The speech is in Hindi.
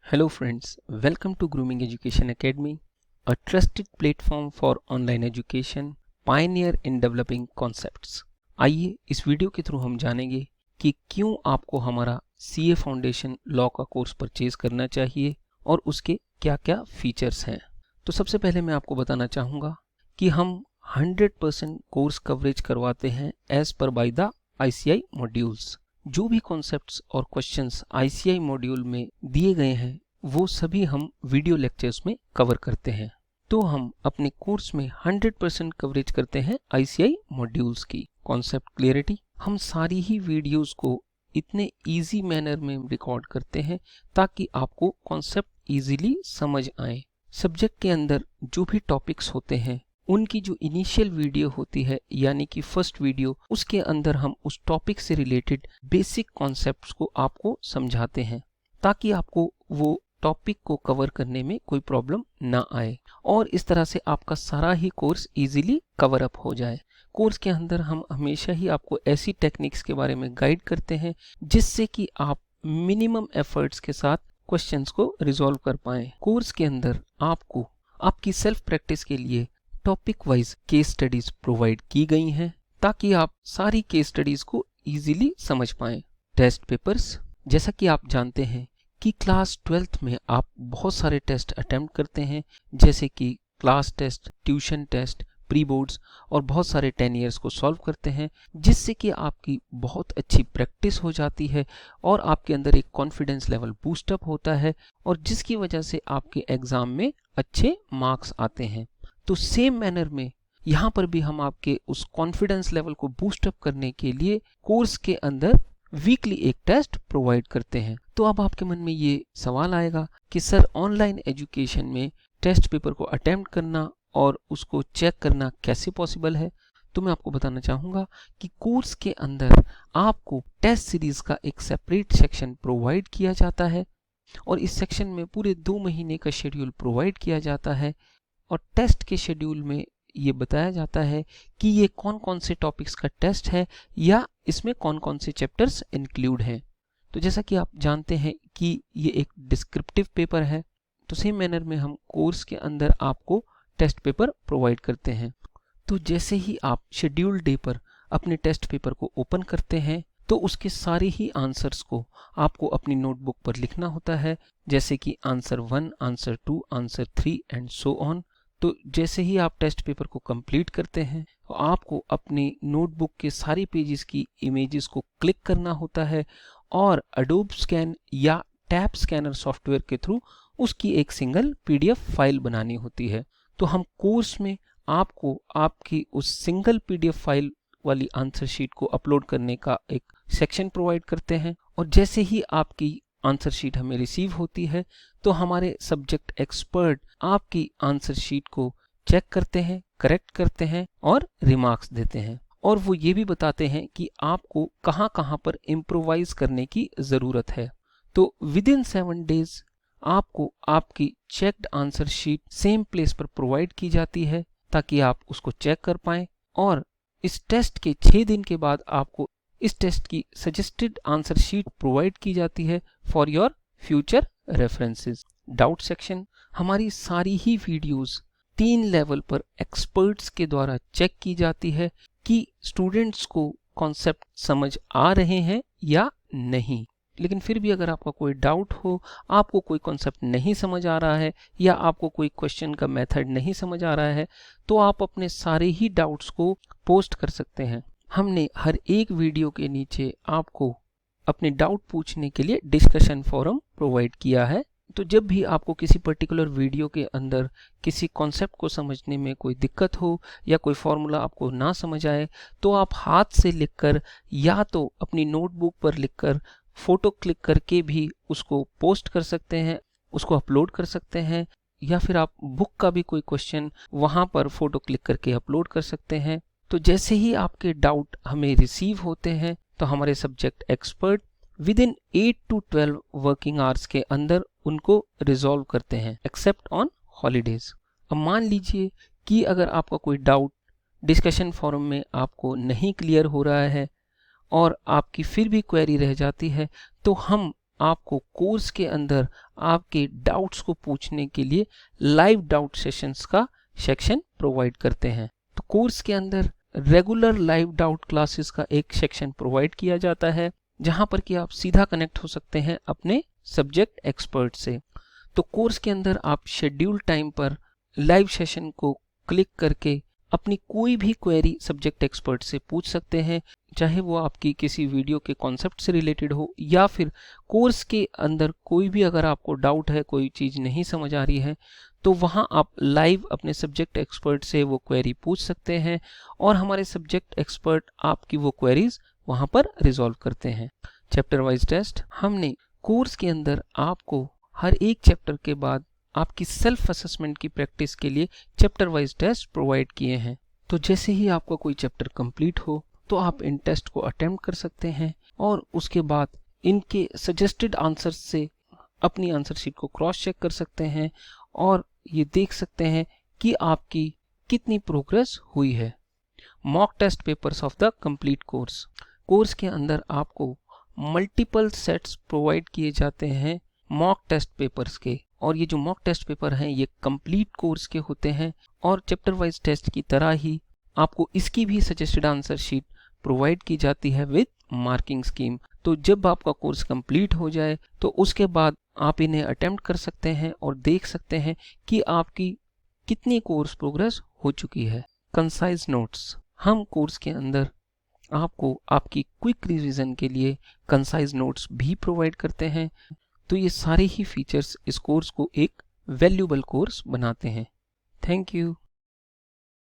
Hello friends, welcome to Grooming Education Academy, a trusted platform for online education, pioneer in developing concepts. आइए इस वीडियो के थ्रू हम जानेंगे कि क्यों आपको हमारा CA फाउंडेशन लॉ का कोर्स परचेज करना चाहिए और उसके क्या-क्या फीचर्स हैं। तो सबसे पहले मैं आपको बताना चाहूँगा कि हम 100% कोर्स कवरेज करवाते हैं as per by the ICI modules. जो भी कॉन्सेप्ट्स और क्वेश्चंस ICI मॉड्यूल में दिए गए हैं वो सभी हम वीडियो लेक्चर्स में कवर करते हैं। तो हम अपने कोर्स में 100% कवरेज करते हैं ICI मॉड्यूल्स की। कॉन्सेप्ट क्लियरिटी, हम सारी ही वीडियोस को इतने इजी मैनर में रिकॉर्ड करते हैं ताकि आपको कॉन्सेप्ट इजीली समझ आए। सब्जेक्ट के अंदर जो भी टॉपिक्स होते हैं उनकी जो इनिशियल वीडियो होती है यानी कि फर्स्ट वीडियो, उसके अंदर हम उस टॉपिक से रिलेटेड बेसिक कॉन्सेप्ट्स को आपको समझाते हैं ताकि आपको वो टॉपिक को कवर करने में कोई प्रॉब्लम ना आए और इस तरह से आपका सारा ही कोर्स इजीली कवर अप हो जाए। कोर्स के अंदर हम हमेशा ही आपको ऐसी टेक्निक्स के बारे में गाइड करते हैं जिससे कि आप मिनिमम एफर्ट्स के साथ क्वेश्चंस को रिजॉल्व कर पाएं। कोर्स के अंदर आपको आपकी सेल्फ प्रैक्टिस के लिए topic wise case studies provide की गई हैं ताकि आप सारी केस स्टडीज को इजीली समझ पाएं। टेस्ट पेपर्स, जैसा कि आप जानते हैं कि क्लास 12th में आप बहुत सारे टेस्ट अटेम्प्ट करते हैं जैसे कि class test, tuition test, pre boards और बहुत सारे 10 ईयर्स को सॉल्व करते हैं जिससे कि आपकी बहुत अच्छी प्रैक्टिस हो जाती है और आपके अंदर एक कॉन्फिडेंस लेवल बूस्ट अप होता है और जिसकी वजह से आपके एग्जाम में अच्छे मार्क्स आते हैं। तो सेम मैनर में यहाँ पर भी हम आपके उस कॉन्फिडेंस लेवल को बूस्ट अप करने के लिए कोर्स के अंदर वीकली एक टेस्ट प्रोवाइड करते हैं। तो अब आपके मन में ये सवाल आएगा कि सर ऑनलाइन एजुकेशन में टेस्ट पेपर को अटेम्प्ट करना और उसको चेक करना कैसे पॉसिबल है। तो मैं आपको बताना चाहूँगा कि कोर्स के अंदर आपको टेस्ट सीरीज का एक सेपरेट सेक्शन प्रोवाइड किया जाता है और इस सेक्शन में पूरे 2 महीने का शेड्यूल प्रोवाइड किया जाता है और टेस्ट के शेड्यूल में ये बताया जाता है कि ये कौन कौन से टॉपिक्स का टेस्ट है या इसमें कौन कौन से चैप्टर्स इंक्लूड हैं। तो जैसा कि आप जानते हैं कि ये एक डिस्क्रिप्टिव पेपर है, तो सेम मैनर में हम कोर्स के अंदर आपको टेस्ट पेपर प्रोवाइड करते हैं। तो जैसे ही आप शेड्यूल डे पर अपने टेस्ट पेपर को ओपन करते हैं तो उसके सारे ही आंसर्स को आपको अपनी नोटबुक पर लिखना होता है जैसे कि answer 1, answer 2, answer 3 and so on. तो जैसे ही आप टेस्ट पेपर को कंप्लीट करते हैं तो आपको अपनी नोटबुक के सारे पेजेस की इमेजेस को क्लिक करना होता है और अडोब स्कैन या टैब स्कैनर सॉफ्टवेयर के थ्रू उसकी एक सिंगल PDF फाइल बनानी होती है। तो हम कोर्स में आपको आपकी उस सिंगल PDF फाइल वाली आंसर शीट को अपलोड करने का एक सेक्शन प्रोवाइड करते हैं और जैसे ही आपकी आंसर शीट हमें रिसीव होती है तो हमारे सब्जेक्ट एक्सपर्ट आपकी आंसर शीट को चेक करते हैं, करेक्ट करते हैं और रिमार्क्स देते हैं और वो ये भी बताते हैं कि आपको कहाँ कहाँ पर इम्प्रोवाइज करने की ज़रूरत है। तो विद इन 7 डेज आपको आपकी checked answer sheet same place पर प्रोवाइड की जाती है ताकि आप उसको चेक कर पाएं और इस टेस्ट के 6 दिन के बाद आपको इस टेस्ट की सजेस्टेड आंसर शीट प्रोवाइड की जाती है for your future references. Doubt section, हमारी सारी ही वीडियोस 3 लेवल पर एक्सपर्ट्स के द्वारा चेक की जाती है कि स्टूडेंट्स को कॉन्सेप्ट समझ आ रहे हैं या नहीं। लेकिन फिर भी अगर आपका कोई डाउट हो, आपको कोई कॉन्सेप्ट नहीं समझ आ रहा है या आपको कोई क्वेश्चन का मेथड नहीं समझ आ रहा है तो आप अपने सारे ही डाउट्स को पोस्ट कर सकते हैं। हमने हर एक वीडियो के नीचे आपको अपने डाउट पूछने के लिए डिस्कशन फोरम प्रोवाइड किया है। तो जब भी आपको किसी पर्टिकुलर वीडियो के अंदर किसी कॉन्सेप्ट को समझने में कोई दिक्कत हो या कोई फॉर्मूला आपको ना समझ आए तो आप हाथ से लिखकर या तो अपनी नोटबुक पर लिखकर फोटो क्लिक करके भी उसको पोस्ट कर सकते हैं, उसको अपलोड कर सकते हैं या फिर आप बुक का भी कोई क्वेश्चन वहां पर फोटो क्लिक करके अपलोड कर सकते हैं। तो जैसे ही आपके डाउट हमें रिसीव होते हैं तो हमारे subject expert with in 8 to 12 working hours के अंदर उनको रिजॉल्व करते हैं एक्सेप्ट ऑन हॉलीडेज। अब मान लीजिए कि अगर आपका कोई डाउट डिस्कशन फोरम में आपको नहीं क्लियर हो रहा है और आपकी फिर भी क्वेरी रह जाती है तो हम आपको कोर्स के अंदर आपके डाउट्स को पूछने के लिए लाइव डाउट सेशंस का सेक्शन प्रोवाइड करते हैं। तो कोर्स के अंदर रेगुलर लाइव डाउट क्लासेस का एक सेक्शन प्रोवाइड किया जाता है, जहां पर कि आप सीधा कनेक्ट हो सकते हैं अपने सब्जेक्ट एक्सपर्ट से। तो कोर्स के अंदर आप शेड्यूल टाइम पर लाइव सेशन को क्लिक करके अपनी कोई भी क्वेरी सब्जेक्ट एक्सपर्ट से पूछ सकते हैं, चाहे वो आपकी किसी वीडियो के कॉन्सेप्ट से रिलेटेड हो या फिर कोर्स के अंदर कोई भी अगर आपको डाउट है, कोई चीज़ नहीं समझ आ रही है, तो वहाँ आप लाइव अपने सब्जेक्ट एक्सपर्ट से वो क्वेरी पूछ सकते हैं और हमारे सब्जेक्ट एक्सपर्ट आपकी वो क्वेरीज वहाँ पर रिजॉल्व करते हैं। चैप्टर वाइज टेस्ट, हमने कोर्स के अंदर आपको हर एक चैप्टर के बाद आपकी सेल्फ असेसमेंट की प्रैक्टिस के लिए चैप्टर वाइज टेस्ट प्रोवाइड किए हैं। तो जैसे ही आपका कोई चैप्टर कंप्लीट हो तो आप इन टेस्ट को अटेम्प्ट कर सकते हैं और उसके बाद इनके सजेस्टेड आंसर्स से अपनी आंसर शीट को क्रॉस चेक कर सकते हैं और ये देख सकते हैं कि आपकी कितनी प्रोग्रेस हुई है। Mock test papers of the complete course, course के अंदर आपको मल्टीपल सेट्स प्रोवाइड किए जाते हैं मॉक टेस्ट पेपर्स के, और ये जो मॉक टेस्ट पेपर हैं ये कंप्लीट कोर्स के होते हैं और चैप्टर वाइज टेस्ट की तरह ही आपको इसकी भी सजेस्टेड आंसर शीट प्रोवाइड की जाती है विद मार्किंग स्कीम। तो जब आपका कोर्स कंप्लीट हो जाए तो उसके बाद आप इन्हें अटेम्प्ट कर सकते हैं और देख सकते हैं कि आपकी कितनी कोर्स प्रोग्रेस हो चुकी है। कंसाइज नोट्स, हम कोर्स के अंदर आपको आपकी क्विक रिवीजन के लिए कंसाइज नोट्स भी प्रोवाइड करते हैं। तो ये सारे ही फीचर्स इस कोर्स को एक वैल्यूएबल कोर्स बनाते हैं। Thank you.